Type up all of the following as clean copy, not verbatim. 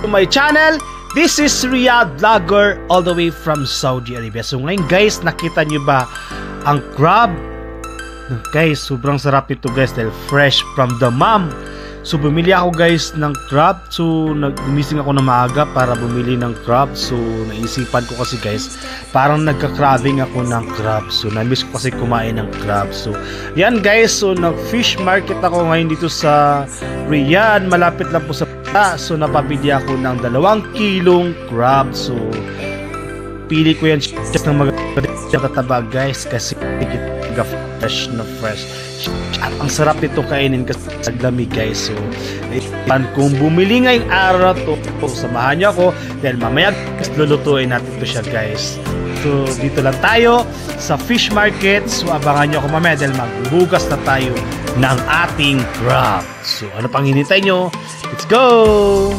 to my channel. This is Riyadh Vlogger all the way from Saudi Arabia. So ngayon guys, nakita nyo ba ang crab? Guys, sobrang sarap ito guys dahil fresh from the mom. So bumili ako guys ng crab. So gumising ako na maaga para bumili ng crab. So naisipan ko kasi guys, parang nagka-crabbing ako ng crab. So na-miss ko kasi kumain ng crab. So yan guys, so nag-fish market ako ngayon dito sa Riyadh. Malapit lang po sa so napabili ako ng 2 kilong crab. So pili ko yan just ng magtataba guys kasi fresh na fresh. At ang sarap nito kainin kasi lamig guys. So kung bumili ngayong araw to, samahan nyo ako dahil mamaya lulutuin natin to siya guys. So dito lang tayo sa fish market. So abangan nyo ako mamaya dahil magbubugas na tayo ng ating crab. So ano pang hinintay nyo? Let's go!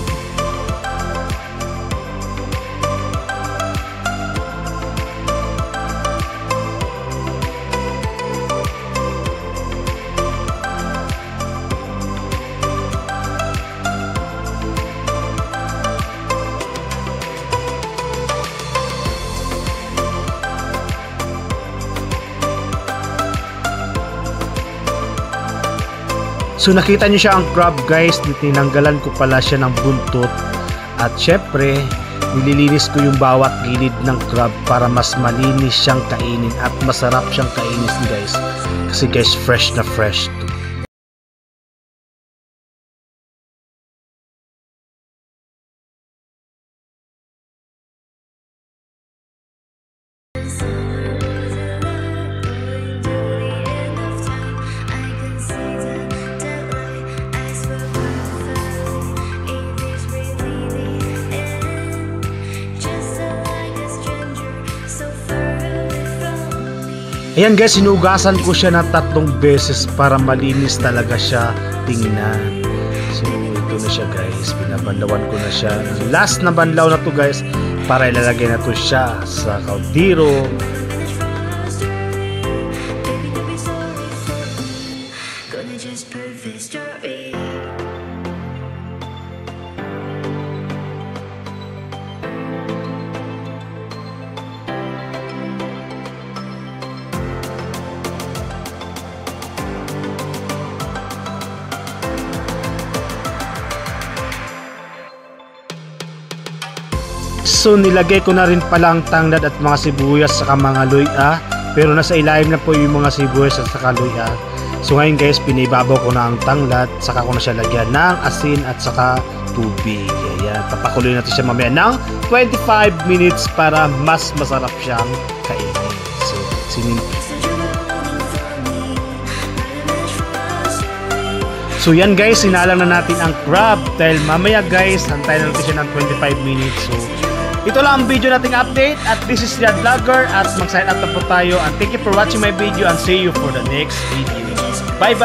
So nakita nyo siya ang crab guys, tinanggalan ko pala siya ng buntot at syempre nililinis ko yung bawat gilid ng crab para mas malinis siyang kainin at masarap siyang kainin guys kasi guys fresh na fresh to. Ayan guys, sinugasan ko siya na 3 beses para malinis talaga siya tingnan. So ito na siya guys, binabanlawan ko na siya. Last na banlaw na to guys para ilalagay na to siya sa kaldero. So nilagay ko na rin pala ang tanglad at mga sibuyas saka mga luya, pero nasa ilalim na po yung mga sibuyas at saka luya. So ngayon guys, pinibabaw ko na ang tanglad, saka ko na siya lagyan ng asin at saka tubig. Ayan, papakuloy natin siya mamaya ng 25 minutes para mas masarap siyang kainin. So yan guys, sinalang na natin ang crab dahil mamaya guys, hantayin na natin siya ng 25 minutes. So ito lang ang video nating update at this is Riyadh Vlogger at mag-sign out na po tayo and thank you for watching my video and see you for the next video. Bye bye!